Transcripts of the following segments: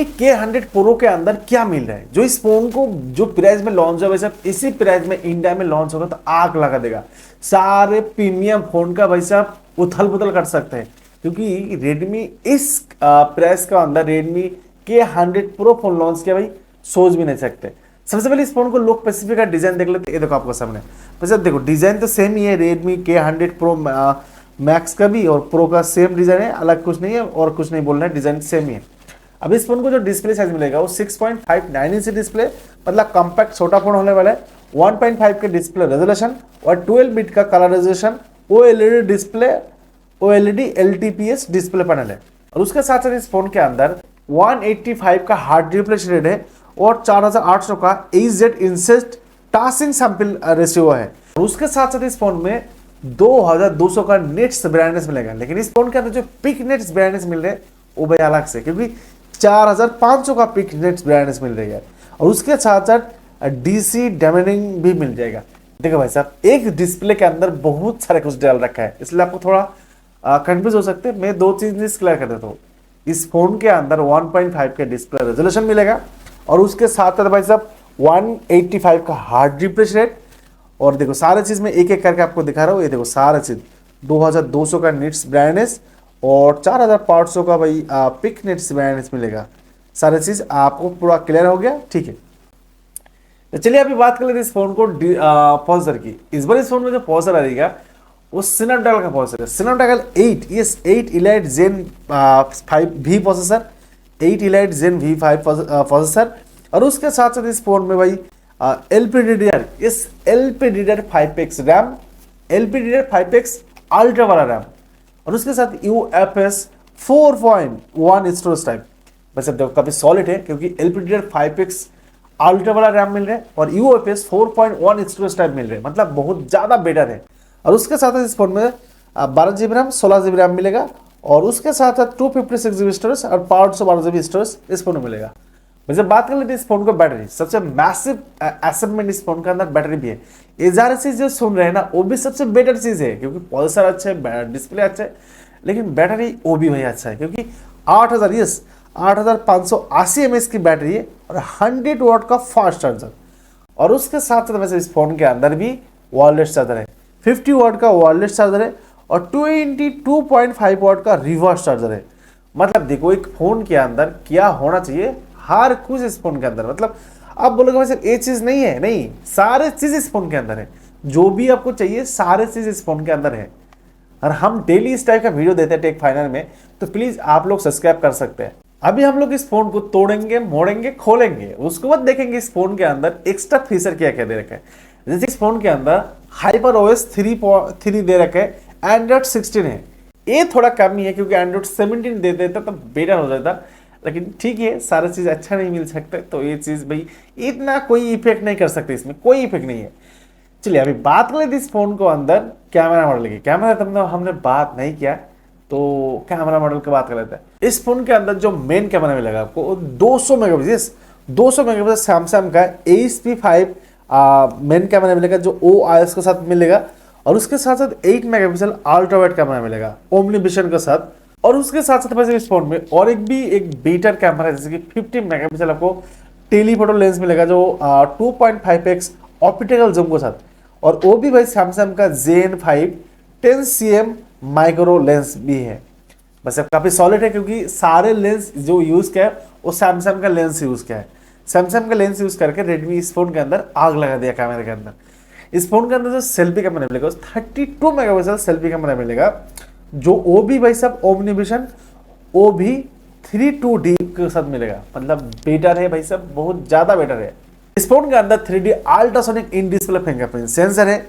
Redmi K100 Pro के अंदर क्या मिल रहा है, जो इस फोन को जो प्राइस में लॉन्च होगा भाई साहब, इसी प्राइस में इंडिया में लॉन्च होगा तो आग लगा देगा। सारे प्रीमियम फोन का भाई साहब उथल पुथल कर सकते हैं, क्योंकि Redmi इस प्राइस का अंदर Redmi K100 Pro phone launch किया भाई, सोच भी नहीं सकते। सबसे पहले इस फोन को लो स्पेसिफिक का डिजाइन देख लेते हैं। ये देखो आपको सामने भाई साहब, देखो डिजाइन तो सेम ही है Redmi K100 Pro मैक्स का भी और प्रो का सेम डिजाइन है, अलग कुछ नहीं है और कुछ नहीं बोलना है, डिजाइन सेम ही है। अब इस फोन को जो डिस्प्ले साइज मिलेगा वो 6.59 इंच डिस्प्ले, मतलब कॉम्पैक्ट छोटा फोन होने वाला है। 1.5 के डिस्प्ले रेजोल्यूशन और 12 बिट का colour resolution, OLED display, OLED LTPS display panel है। और उसके साथ साथ इस फोन के अंदर 185 का हार्ड रिफ्रेश रेट है और 4800 का AZ इंसेस्ट टासिंग सैंपल रेशियो है। और उसके साथ साथ इस फोन में 2200 का नेट्स ब्राइटनेस मिलेगा, लेकिन इस फोन के अंदर जो पिक नेट्स ब्राइटनेस मिल रहे हैं वो भाई अलग से, क्योंकि 4500 का पिक नेट्स ब्राइटनेस मिल रही है। और उसके साथ साथ DC डैमेजिंग भी मिल जाएगा। देखो भाई साहब, एक डिस्प्ले के अंदर बहुत सारे कुछ डाल रखा है, इसलिए आपको थोड़ा कंफ्यूज हो सकते हैं। मैं दो चीज क्लियर कर देता हूँ। इस फोन के अंदर 1.5 के डिस्प्ले रेजोल्यूशन मिलेगा और उसके साथ साथ भाई साहब 185 का हार्ड रिफ्रेश रेट। और देखो सारे चीज में एक एक करके आपको दिखा रहा हूँ। ये देखो सारे चीज 2200 का निट्स ब्राइटनेस और 4500 का भाई पिक नेट्स ब्राइटनेस मिलेगा। सारे चीज आपको पूरा क्लियर हो गया, ठीक है। तो चलिए अभी बात कर लेते हैं इस फोन को प्रोसेसर की। इस बार इस फोन में जो प्रोसेसर आएगा वो स्नैपड्रैगन का प्रोसेसर है, स्नैपड्रैगन 8 इलाइट जेन 5V प्रोसेसर, 8 इलाइट जेन V5 प्रोसेसर। और उसके साथ साथ इस फोन में भाई LPDDR, इस LPDDR5X रैम, LPDDR5X अल्ट्रा वाला रैम, और उसके साथ UFS 4.1 स्टोरेज टाइप। वैसे देखो काफी सॉलिड है, क्योंकि LPDDR5X अल्ट्रा वाला रैम मिल रहा है और UFS 4.1 स्टोरेज टाइप मिल रहे हैं, मतलब बहुत ज्यादा बेटर है। और उसके साथ साथ इस फोन में 12GB रैम, 16GB रैम मिलेगा और उसके साथ साथ 256GB स्टोरेज और 512GB स्टोरेज इस फोन में मिलेगा। वैसे बात कर लेते हैं इस फोन को बैटरी, सबसे मैसिव असेसमेंट इस फोन के अंदर बैटरी भी है। ये सारी चीज जो सुन रहे हैं ना, वो भी सबसे बेटर चीज है, क्योंकि प्रोसेसर अच्छा है, डिस्प्ले अच्छा है, लेकिन बैटरी वो भी भाई अच्छा है, क्योंकि 8580 mAh की बैटरी है और 100 वाट का फास्ट चार्जर। और उसके साथ साथ वैसे इस फोन के अंदर भी वायरलेस चार्जर है, 50 वाट का वायरलेस चार्जर है और 22.5 वाट का रिवर्स चार्जर है। मतलब देखो एक फोन के अंदर क्या होना चाहिए, हर कुछ इस फोन के अंदर। मतलब आप बोलोगे भाई सिर्फ ये चीज नहीं है, नहीं, सारे चीज इस फोन के अंदर है, जो भी आपको चाहिए सारे चीज इस फोन के अंदर है। और हम डेली इस टाइप का वीडियो देते हैं टेक फाइनल में, तो प्लीज आप लोग सब्सक्राइब कर सकते हैं। अभी हम लोग इस फोन को तोड़ेंगे, मोड़ेंगे, खोलेंगे, उसके बाद देखेंगे इस फोन के अंदर एक्स्ट्रा फीचर क्या क्या दे रखा है। जैसे इस फोन के अंदर HyperOS 3 दे रखा है, Android 16 है। ये थोड़ा कमी है, क्योंकि Android 17 दे देता तो बेटर हो जाता, लेकिन ठीक है, सारा चीज अच्छा नहीं मिल सकता, तो ये चीज भाई इतना कोई इफेक्ट नहीं कर सकते, इसमें कोई इफेक्ट नहीं है। चलिए अभी बात कर लेते इस फोन को अंदर कैमरा मॉडल की। कैमरा तो हमने बात नहीं किया, तो कैमरा मॉडल की बात कर लेते हैं। इस फोन के अंदर जो मेन कैमरा मिलेगा आपको 200 मेगापिक्सल सैमसंग का ASP5 मेन कैमरा मिलेगा, जो OIS के साथ मिलेगा। और उसके साथ साथ 8 मेगापिक्सल अल्ट्रा वाइड कैमरा मिलेगा ओमनी विजन के साथ। और उसके साथ साथ वैसे इस फोन में और एक बेटर कैमरा है, जैसे कि 50 मेगापिक्सल आपको टेलीफोटो लेंस मिलेगा, जो 2.5x ऑप्टिकल जूम के साथ। और वो भी भाई सैमसंग का Zen 5 10cm माइक्रो लेंस भी है। बस अब काफी सॉलिड है, क्योंकि सारे लेंस जो यूज किया है वो सैमसंग का लेंस यूज किया है। सैमसंग का लेंस यूज करके रेडमी इस फोन के अंदर आग लगा दिया कैमरे के अंदर। इस फोन के अंदर जो सेल्फी कैमरा मिलेगा 32 मेगापिक्सल सेल्फी कैमरा मिलेगा, जो वो भी भाई साहब ओमनी विजन, वो भी 3.2D के साथ मिलेगा। मतलब बेटर है भाई साहब, बहुत ज्यादा बेटर है। इस फोन के अंदर 3D ultrasonic in display fingerprint sensor है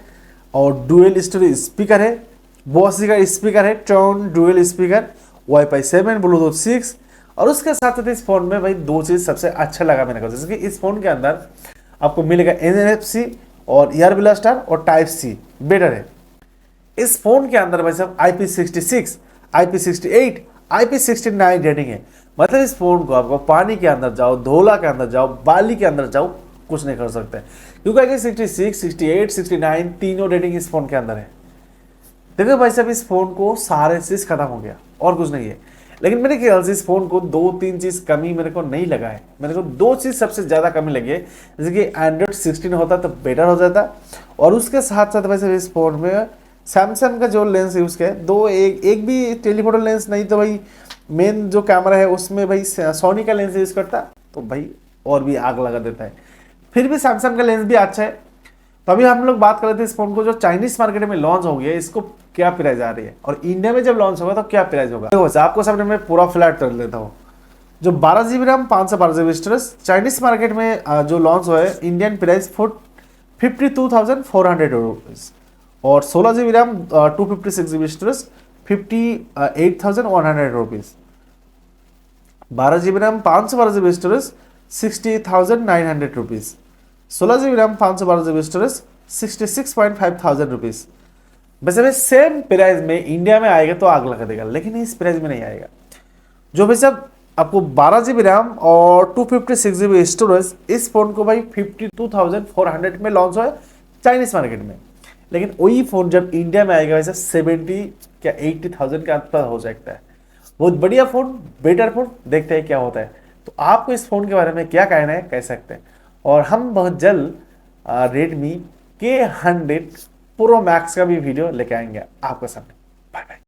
और डुअल स्टोरेज स्पीकर है, बॉसी का स्पीकर है, tone dual speaker, Wi-Fi 7, Bluetooth 6। और उसके साथ साथ इस फोन में भाई दो चीज सबसे अच्छा लगा मेरे को, जैसे कि इस फोन के अंदर आपको मिलेगा NFC और ईयर ब्लास्टर और Type-C बेटर है। इस फोन के अंदर भाई साहब IP66, IP68, IP69 रेटिंग है। मतलब इस फोन को आपको पानी के अंदर जाओ, धोला के अंदर जाओ, बाली के अंदर जाओ, कुछ नहीं कर सकते, क्योंकि 66, 68, 69 तीनों रेटिंग इस फोन के अंदर है। देखो भाई साहब इस फोन को सारे चीज खत्म हो गया और कुछ नहीं है। लेकिन मेरे ख्याल से इस फोन को 2-3 चीज कमी मेरे को नहीं लगा है। मेरे को 2 चीज सबसे ज्यादा कमी लगी है, जैसे कि एंड्रॉइड 16 होता तो बेटर हो जाता, और उसके साथ साथ वैसे इस फोन में सैमसंग का जो लेंस यूज किया है, एक भी टेलीफोटो लेंस नहीं, तो भाई मेन जो कैमरा है उसमें भाई सोनी का लेंस यूज करता, तो भाई और भी आग लगा देता है। फिर भी सैमसंग का लेंस भी अच्छा है। तो अभी हम लोग बात कर रहे थे इस फोन को जो चाइनीज मार्केट में लॉन्च हो गया है, इसको क्या प्राइस आ रही है, और इंडिया में जब लॉन्च होगा तो क्या प्राइस होगा। देखो आपको सामने मैं पूरा फ्लैट कर लेता हूँ। जो 12 GB RAM 512 GB storage Chinese market में जो लॉन्च हुआ है, इंडियन प्राइस 52,400 रुपीज, और 16 GB RAM 256 GB storage 58,100 rupees, 12 GB RAM 512 GB storage 60,900 rupees, 16 GB RAM 512 GB storage 66,500 rupees. वैसे भाई सेम प्राइस में इंडिया में आएगा तो आग लगा देगा, लेकिन इस प्राइस में नहीं आएगा। जो भाई साहब आपको 12 GB रैम और 256 GB स्टोरेज, इस फोन को भाई 52,400 में लॉन्च हुआ है चाइनीज मार्केट में, लेकिन वही फोन जब इंडिया में आएगा वैसे 70 क्या 80,000 के आसपास हो सकता है। बहुत बढ़िया फोन, बेटर फोन, देखते हैं क्या होता है। तो आपको इस फोन के बारे में क्या कहना है, कह सकते हैं। और हम बहुत जल्द रेडमी K100 प्रो मैक्स का भी वीडियो लेके आएंगे आपके सामने।